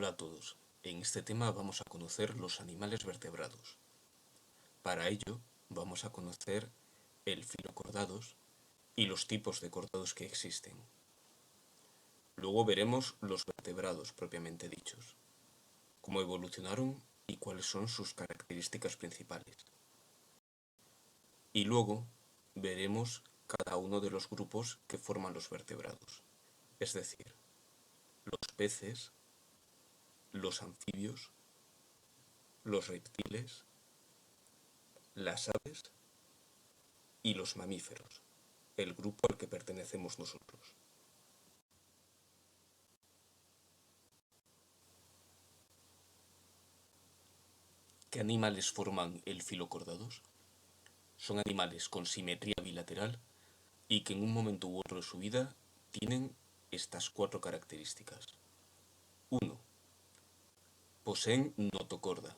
Hola a todos. En este tema vamos a conocer los animales vertebrados. Para ello vamos a conocer el filocordados y los tipos de cordados que existen. Luego veremos los vertebrados propiamente dichos, cómo evolucionaron y cuáles son sus características principales. Y luego veremos cada uno de los grupos que forman los vertebrados, es decir, los peces, los anfibios, los reptiles, las aves y los mamíferos, el grupo al que pertenecemos nosotros. ¿Qué animales forman el filocordados? Son animales con simetría bilateral y que en un momento u otro de su vida tienen estas cuatro características. 1. Poseen notocorda,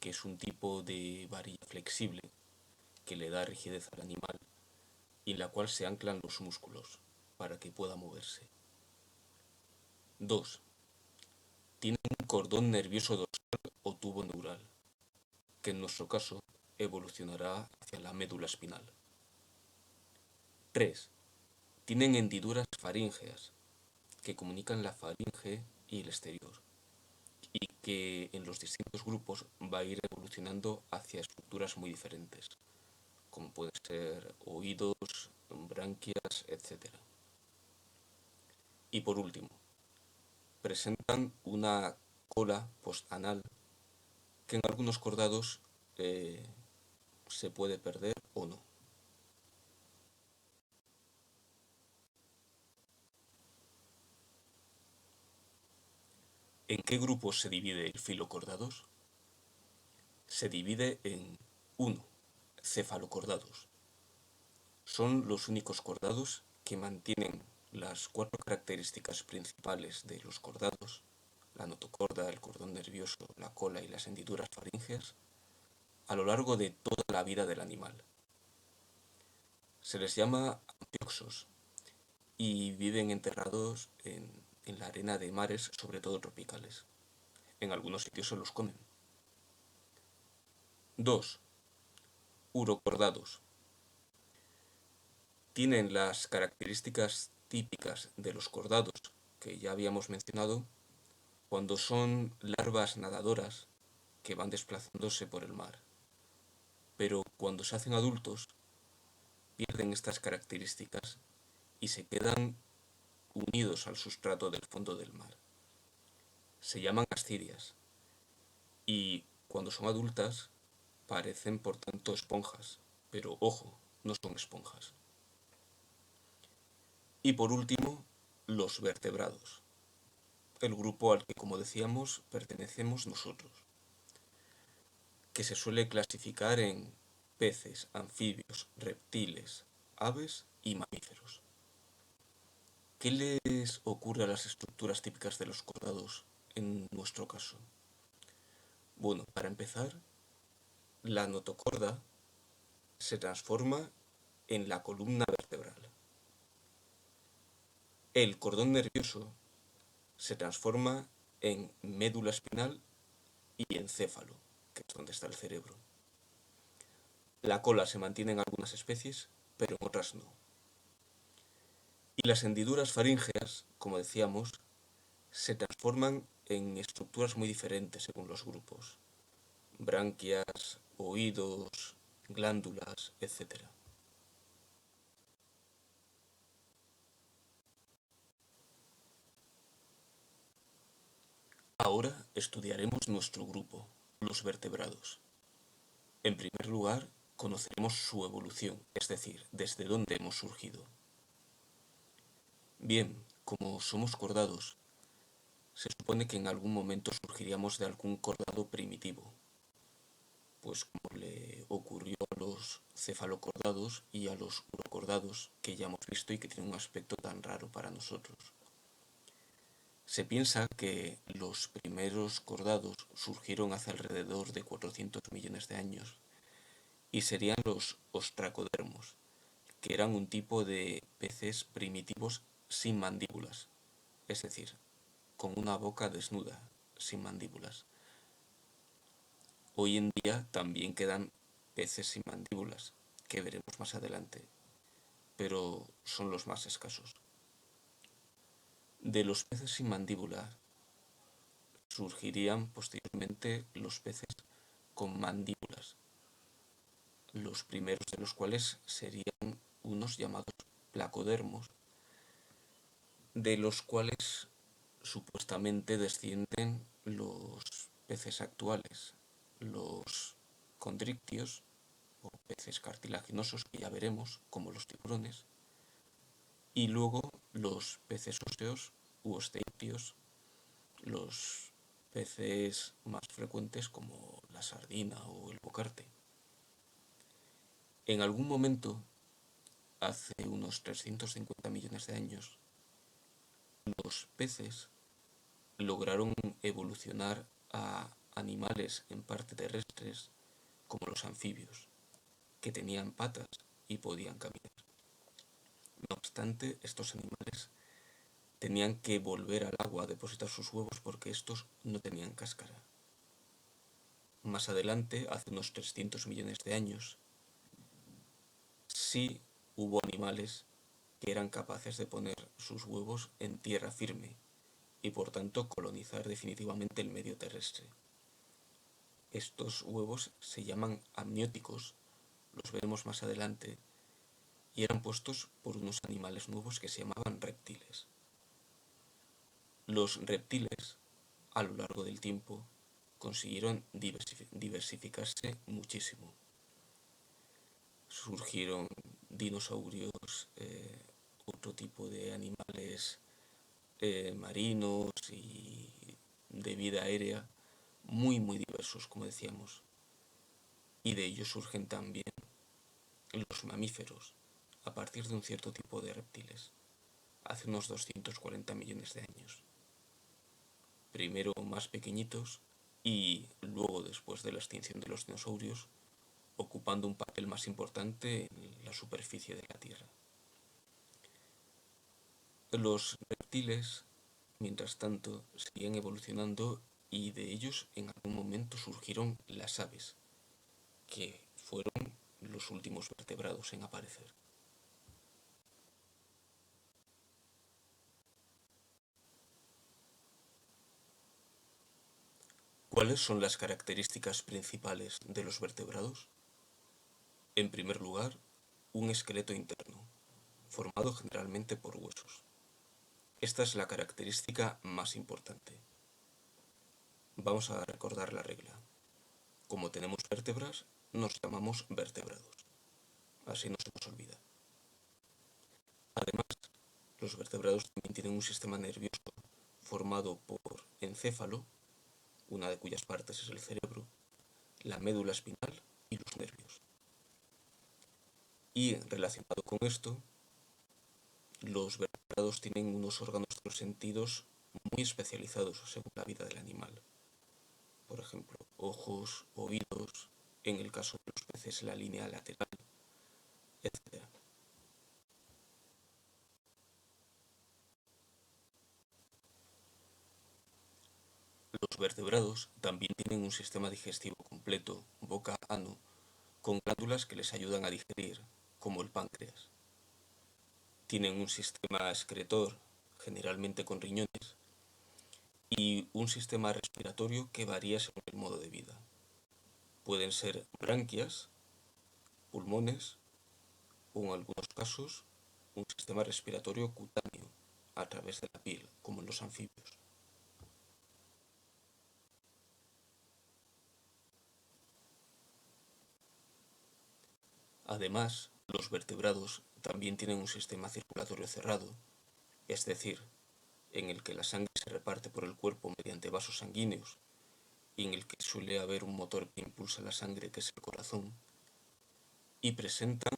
que es un tipo de varilla flexible que le da rigidez al animal y en la cual se anclan los músculos para que pueda moverse. 2. Tienen un cordón nervioso dorsal o tubo neural, que en nuestro caso evolucionará hacia la médula espinal. 3. Tienen hendiduras faríngeas, que comunican la faringe y el exterior, y que en los distintos grupos va a ir evolucionando hacia estructuras muy diferentes, como pueden ser oídos, branquias, etc. Y por último, presentan una cola postanal que en algunos cordados se puede perder o no. ¿En qué grupos se divide el filocordados? Se divide en 1. Cefalocordados. Son los únicos cordados que mantienen las cuatro características principales de los cordados, la notocorda, el cordón nervioso, la cola y las hendiduras faríngeas, a lo largo de toda la vida del animal. Se les llama anfioxos y viven enterrados en la arena de mares, sobre todo tropicales. En algunos sitios se los comen. 2. Urocordados. Tienen las características típicas de los cordados que ya habíamos mencionado cuando son larvas nadadoras que van desplazándose por el mar. Pero cuando se hacen adultos pierden estas características y se quedan unidos al sustrato del fondo del mar. Se llaman ascidias y cuando son adultas parecen por tanto esponjas, pero ojo, no son esponjas. Y por último, los vertebrados, el grupo al que, como decíamos, pertenecemos nosotros, que se suele clasificar en peces, anfibios, reptiles, aves y mamíferos. ¿Qué les ocurre a las estructuras típicas de los cordados en nuestro caso? Bueno, para empezar, la notocorda se transforma en la columna vertebral. El cordón nervioso se transforma en médula espinal y encéfalo, que es donde está el cerebro. La cola se mantiene en algunas especies, pero en otras no. Y las hendiduras faríngeas, como decíamos, se transforman en estructuras muy diferentes según los grupos. Branquias, oídos, glándulas, etc. Ahora estudiaremos nuestro grupo, los vertebrados. En primer lugar, conoceremos su evolución, es decir, desde dónde hemos surgido. Bien, como somos cordados, se supone que en algún momento surgiríamos de algún cordado primitivo, pues como le ocurrió a los cefalocordados y a los urocordados que ya hemos visto y que tienen un aspecto tan raro para nosotros. Se piensa que los primeros cordados surgieron hace alrededor de 400 millones de años y serían los ostracodermos, que eran un tipo de peces primitivos sin mandíbulas, es decir, con una boca desnuda, sin mandíbulas. Hoy en día también quedan peces sin mandíbulas, que veremos más adelante, pero son los más escasos. De los peces sin mandíbula surgirían posteriormente los peces con mandíbulas, los primeros de los cuales serían unos llamados placodermos, de los cuales supuestamente descienden los peces actuales, los condrictios o peces cartilaginosos que ya veremos, como los tiburones, y luego los peces óseos u osteictios, los peces más frecuentes como la sardina o el bocarte. En algún momento, hace unos 350 millones de años, los peces lograron evolucionar a animales en parte terrestres como los anfibios, que tenían patas y podían caminar. No obstante, estos animales tenían que volver al agua a depositar sus huevos porque estos no tenían cáscara. Más adelante, hace unos 300 millones de años, sí hubo animales que eran capaces de poner sus huevos en tierra firme y por tanto colonizar definitivamente el medio terrestre. Estos huevos se llaman amnióticos, los veremos más adelante, y eran puestos por unos animales nuevos que se llamaban reptiles. Los reptiles, a lo largo del tiempo, consiguieron diversificarse muchísimo. Surgieron dinosaurios, otro tipo de animales marinos y de vida aérea, muy diversos, como decíamos. Y de ellos surgen también los mamíferos, a partir de un cierto tipo de reptiles, hace unos 240 millones de años. Primero más pequeñitos y luego, después de la extinción de los dinosaurios, ocupando un papel más importante en la superficie de la Tierra. Los reptiles, mientras tanto, siguen evolucionando y de ellos en algún momento surgieron las aves, que fueron los últimos vertebrados en aparecer. ¿Cuáles son las características principales de los vertebrados? En primer lugar, un esqueleto interno, formado generalmente por huesos. Esta es la característica más importante. Vamos a recordar la regla. Como tenemos vértebras, nos llamamos vertebrados. Así no se nos olvida. Además, los vertebrados también tienen un sistema nervioso formado por encéfalo, una de cuyas partes es el cerebro, la médula espinal y los nervios. Y relacionado con esto, los vertebrados tienen unos órganos de los sentidos muy especializados según la vida del animal. Por ejemplo, ojos, oídos, en el caso de los peces la línea lateral, etc. Los vertebrados también tienen un sistema digestivo completo, boca-ano, con glándulas que les ayudan a digerir, como el páncreas. Tienen un sistema excretor, generalmente con riñones, y un sistema respiratorio que varía según el modo de vida. Pueden ser branquias, pulmones o en algunos casos un sistema respiratorio cutáneo a través de la piel, como en los anfibios. Además, los vertebrados también tienen un sistema circulatorio cerrado, es decir, en el que la sangre se reparte por el cuerpo mediante vasos sanguíneos y en el que suele haber un motor que impulsa la sangre, que es el corazón, y presentan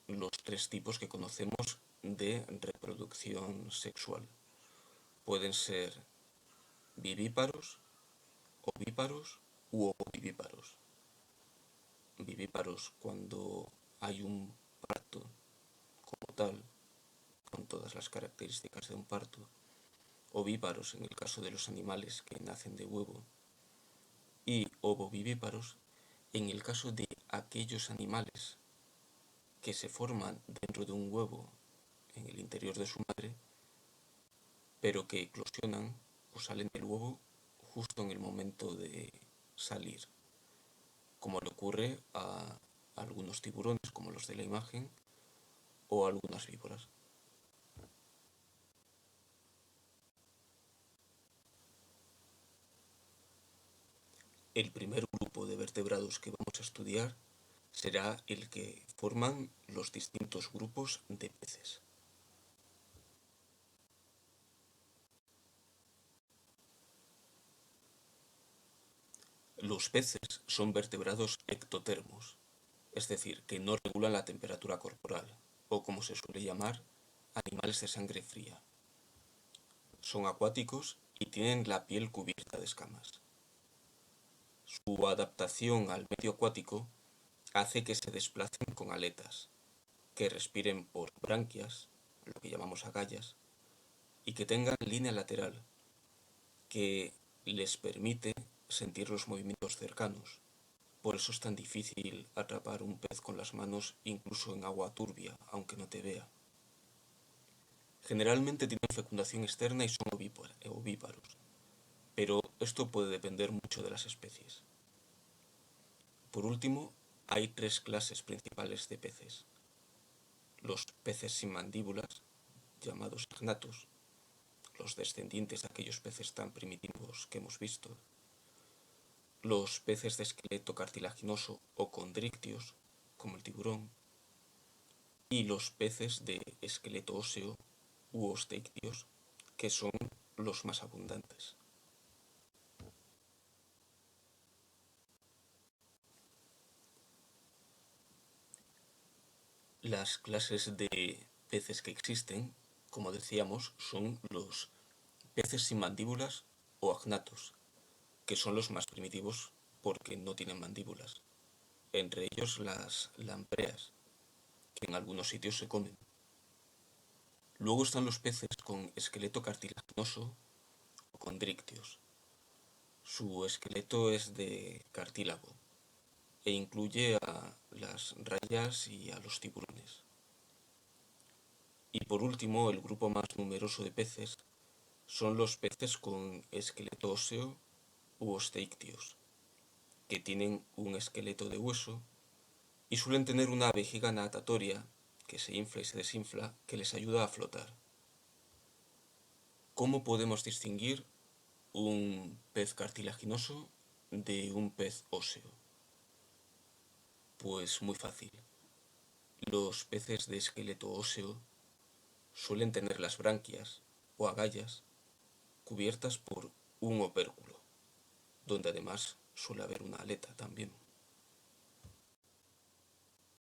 los tres tipos que conocemos de reproducción sexual. Pueden ser vivíparos, ovíparos u ovovivíparos. Vivíparos cuando hay un parto como tal, con todas las características de un parto, ovíparos en el caso de los animales que nacen de huevo, y ovovivíparos en el caso de aquellos animales que se forman dentro de un huevo en el interior de su madre, pero que eclosionan o salen del huevo justo en el momento de salir, como le ocurre a algunos tiburones como los de la imagen o a algunas víboras. El primer grupo de vertebrados que vamos a estudiar será el que forman los distintos grupos de peces. Los peces son vertebrados ectotermos, es decir, que no regulan la temperatura corporal, o como se suele llamar, animales de sangre fría. Son acuáticos y tienen la piel cubierta de escamas. Su adaptación al medio acuático hace que se desplacen con aletas, que respiren por branquias, lo que llamamos agallas, y que tengan línea lateral, que les permite sentir los movimientos cercanos. Por eso es tan difícil atrapar un pez con las manos incluso en agua turbia, aunque no te vea. Generalmente tienen fecundación externa y son ovíparos, pero esto puede depender mucho de las especies. Por último, hay tres clases principales de peces. Los peces sin mandíbulas, llamados agnatos, los descendientes de aquellos peces tan primitivos que hemos visto. Los peces de esqueleto cartilaginoso o condrictios, como el tiburón. Y los peces de esqueleto óseo u osteictios, que son los más abundantes. Las clases de peces que existen, como decíamos, son los peces sin mandíbulas o agnatos, que son los más primitivos porque no tienen mandíbulas. Entre ellos las lampreas, que en algunos sitios se comen. Luego están los peces con esqueleto cartilaginoso o condrictios. Su esqueleto es de cartílago e incluye a las rayas y a los tiburones. Y por último, el grupo más numeroso de peces son los peces con esqueleto óseo u osteictios, que tienen un esqueleto de hueso y suelen tener una vejiga natatoria que se infla y se desinfla que les ayuda a flotar. ¿Cómo podemos distinguir un pez cartilaginoso de un pez óseo? Pues muy fácil. Los peces de esqueleto óseo suelen tener las branquias o agallas cubiertas por un opérculo, donde además suele haber una aleta también.